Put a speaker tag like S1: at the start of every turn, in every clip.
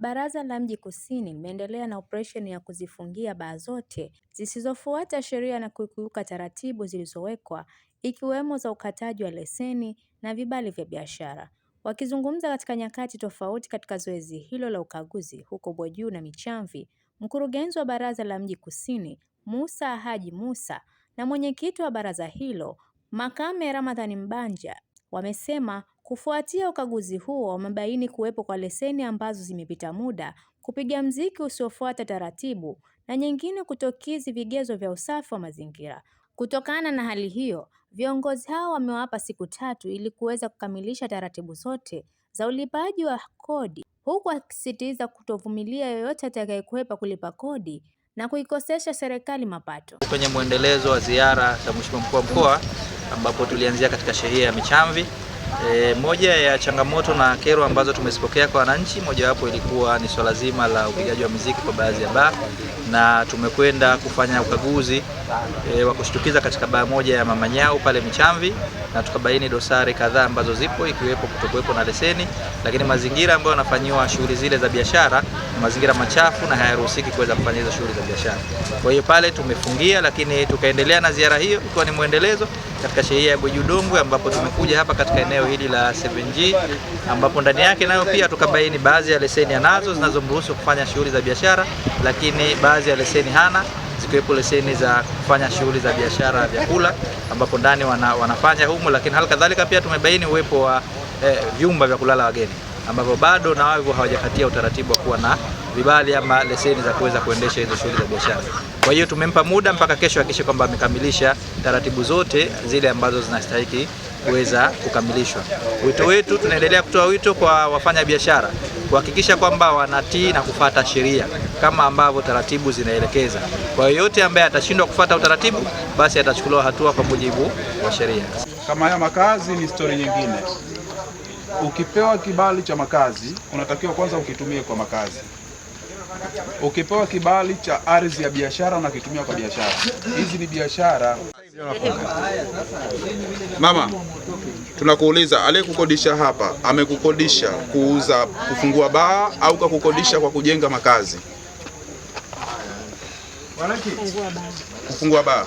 S1: Baraza la Mji Kusini limeendelea na operesheni ya kuzifungia baa zote zisizofuata sheria na kukiuka taratibu zilizowekwa, ikiwemo za ukataji wa leseni na vibali vya biashara. Wakizungumza katika nyakati tofauti katika zoezi hilo la ukaguzi huko Bwejuu na Michamvi, mkurugenzi wa Baraza la Mji Kusini, Mussa Haji Mussa, na mwenyekiti wa baraza hilo, Makame Ramadhani Mbanja, wamesema kufuatia ukaguzi huo wamebaini kuwepo kwa leseni ambazo zimepita muda, kupiga mziki usiofuata taratibu na nyingine kutokidhi vigezo vya usafi wa mazingira. Kutokana na hali hiyo, viongozi hao wamewapa siku 3 ili kuweza kukamilisha taratibu zote za ulipaji wa kodi, huku akisisitiza kutovumilia yoyote atakayekwepa kulipa kodi na kuikosesha serikali mapato.
S2: Kwenye mwendelezo wa ziara za Mheshimiwa Mkuu wa Mkoa ambapo tulianzia katika shehia ya Michamvi, moja ya changamoto na kero ambazo tumezipokea kwa wananchi, mojawapo ilikuwa ni swala zima la upigaji wa muziki kwa baadhi ya baa, na tumekwenda kufanya ukaguzi wa kushtukiza katika baa moja ya Mama Nyau pale Michamvi, na tukabaini dosari kadhaa ambazo zipo, ikiwepo kutokuwepo na leseni, lakini mazingira ambayo yanafanywa shughuli zile za biashara ni mazingira machafu na hayaruhusiki kuweza kufanya hizo shughuli za biashara. Kwa hiyo pale tumefungia, lakini tukaendelea na ziara hiyo ikiwa ni muendelezo katika shehia ya Bwejuu Dongwe, ambapo tumekuja hapa katika eneo hili la 7G, ambapo ndani yake nayo pia tukabaini baadhi ya leseni anazo zinazomruhusu kufanya shughuli za biashara, lakini baadhi ya leseni hana, zikiwepo leseni za kufanya shughuli za biashara ya vyakula ambapo ndani wanafanya humu, lakini hali kadhalika pia tumebaini uwepo wa vyumba vya kulala wageni ambavyo bado na wao hawajakatia utaratibu wa kuwa na vibali ama leseni za kuweza kuendesha hizo shughuli za biashara. Kwa hiyo tumempa muda mpaka kesho hakikisha kwamba amekamilisha taratibu zote zile ambazo zinastahili kuweza kukamilishwa. Wito wetu, tunaendelea kutoa wito kwa wafanya biashara kuhakikisha kwamba wanatii na kufuata sheria kama ambavyo taratibu zinaelekeza. Kwa hiyo yote ambaye atashindwa kufuata utaratibu, basi atachukuliwa hatua kwa mujibu wa sheria.
S3: Kama haya makazi ni story nyingine. Ukipewa kibali cha makazi, unatakiwa kwanza ukitumie kwa makazi. Ukipewa kibali cha ardhi ya biashara, unakitumia kwa biashara. Hizi ni biashara. Mama, tunakuuliza, aliyekukodisha hapa amekukodisha kuuza, kufungua baa au kukodisha kwa kujenga makazi? Kufungua baa.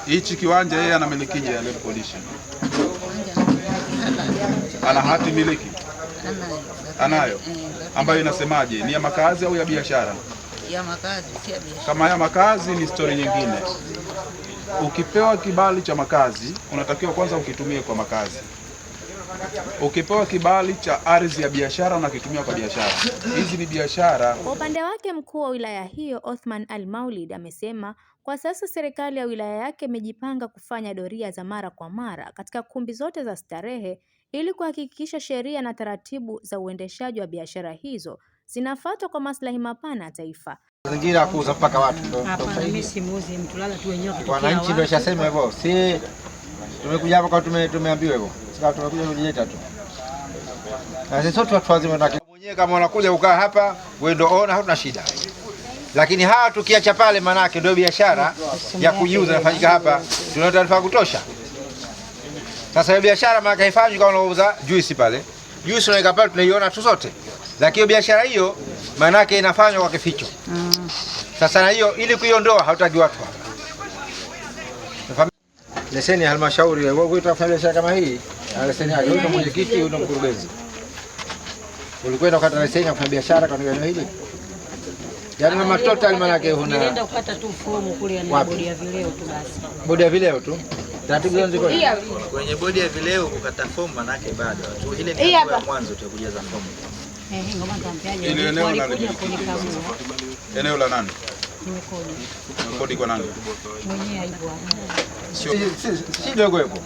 S3: Hichi kiwanja yeye anamilikije aliyekukodisha? Ana hati miliki? Anayo. Ambayo inasemaje? Ni ya makazi au ya biashara?
S4: Ya makazi, si ya biashara.
S3: Kama ya makazi ni story nyingine. Ukipewa kibali cha makazi, unatakiwa kwanza ukitumie kwa makazi. Ukipewa kibali cha ardhi ya biashara, unakitumia kwa biashara. Hizi ni biashara.
S1: Kwa upande wake, mkuu wa wilaya hiyo Othman Al-Maulid amesema kwa sasa serikali ya wilaya yake imejipanga kufanya doria za mara kwa mara katika kumbi zote za starehe ili kuhakikisha sheria na taratibu za uendeshaji wa biashara hizo zinafuatwa kwa maslahi mapana ya taifa.
S5: Mazingira kuuza mpaka watu.
S4: Hapana, mimi si muuzi, mtulala tu wenyewe kitokea.
S5: Wananchi ndio shasema hivyo. Si tumekuja hapa kwa tumeambiwa hivyo. Sasa tumekuja kujileta tu. Na sisi sote watu wazima na mwenyewe kama unakuja ukaa hapa, wewe ndio ona hatuna shida. Lakini hawa tukiacha pale manake ndio biashara ya kujiuza inafanyika hapa. Tuna taarifa kutosha. Sasa hiyo biashara maana haifanywi kama unauza juice pale. Juice unaweka pale tunaiona tu sote. Lakini biashara hiyo maana yake inafanywa kwa kificho. Sasa na hiyo ili kuiondoa hautaki watu hapa. Leseni ya halmashauri wewe utafanya biashara kama hii, leseni yake huyo mwenyekiti huyo mkurugenzi. Ulikwenda ukata leseni ya kufanya biashara kwa eneo hili? Yaani kama total maana yake huna.
S4: Nenda ukata tu fomu kule na bodi ya vileo tu basi.
S5: Bodi ya vileo tu. Taratibu hizo ziko.
S2: Kwenye bodi ya vileo kukata fomu maana yake bado tu ile ni hatua ya mwanzo tu kujaza fomu.
S4: Ngoma ntampiaje?
S3: Ile eneo la eneo la nani? Kodi kwa nani?
S4: Mwenyewe hivyo.
S5: Si dogo hapo.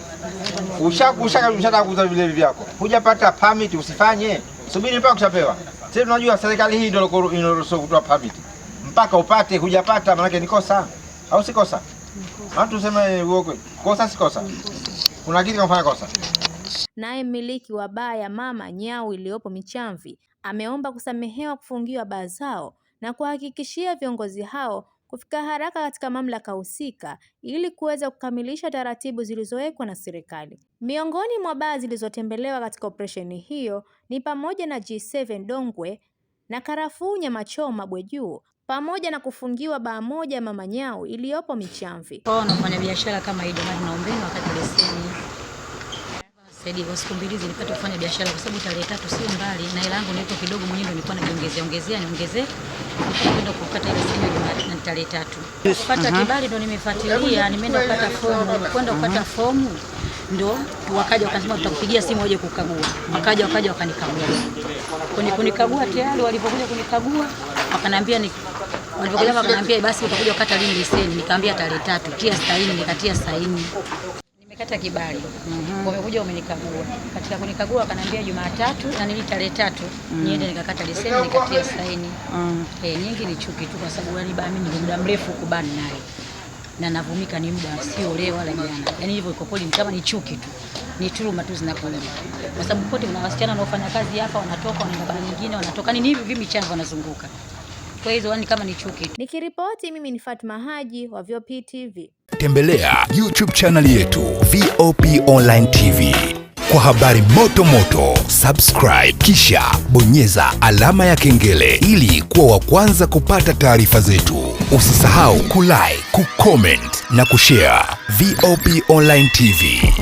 S5: Ushaka kuuza vile vyako. Hujapata permit usifanye. Subiri mpaka utapewa. Sisi tunajua serikali hii ndio inaruhusu kutoa permit. Mpaka upate, hujapata maana ni kosa. Au si kosa? Watu tuseme uongo. Kosa si kosa. Kuna kitu kafanya kosa.
S1: Naye mmiliki wa baa ya Mama Nyau iliyopo Michamvi ameomba kusamehewa kufungiwa baa zao na kuhakikishia viongozi hao kufika haraka katika mamlaka husika ili kuweza kukamilisha taratibu zilizowekwa na serikali. Miongoni mwa baa zilizotembelewa katika operesheni hiyo ni pamoja na G7 Dongwe, na karafuu nyama choma Bwejuu, pamoja na kufungiwa baa moja Mama Nyau iliyopo Michamvi.
S4: Kwa nafanya biashara kama hii ndio maana naombeni wakati leseni. Saidi kwa siku mbili nilipata kufanya biashara kwa sababu tarehe 3 sio mbali na hela yangu nilipo kidogo mwenyewe ndio nilikuwa niongezea kwenda kukata leseni na tarehe 3. Kupata kibali ndo nimefuatilia, nimeenda kupata fomu, ndo wakaja wakasema tutakupigia simu waje kukagua. Wakaja wakanikagua. Kunikagua tayari walipokuja kunikagua wakaniambia basi utakuja kukata lini leseni. Nikamwambia tarehe 3 tia saini, nikatia saini. Nimekata kibali. Wamekuja wamenikagua. Katika kunikagua wakaniambia Jumatatu na nili tarehe 3 niende nikakata leseni nikatia saini. Nyingi ni chuki tu kwa sababu yani mimi ni muda mrefu kubani naye. Na navumika ni muda sio leo wala jana. Yaani hivyo iko kweli kama ni chuki tu. Ni turuma tu zinakuja. Kwa sababu pote kuna wasichana wanaofanya kazi hapa wanatoka wanaenda bana nyingine wanatoka. Ni hivi Michamvi wanazunguka. Kwa hizo yani kama ni chuki.
S1: Nikiripoti mimi ni Fatma Haji wa VOP TV.
S6: Tembelea YouTube channel yetu VOP Online TV. Kwa habari moto, subscribe kisha bonyeza alama ya kengele ili kuwa wa kwanza kupata taarifa zetu. Usisahau kulike, kucomment na kushare. VOP Online TV.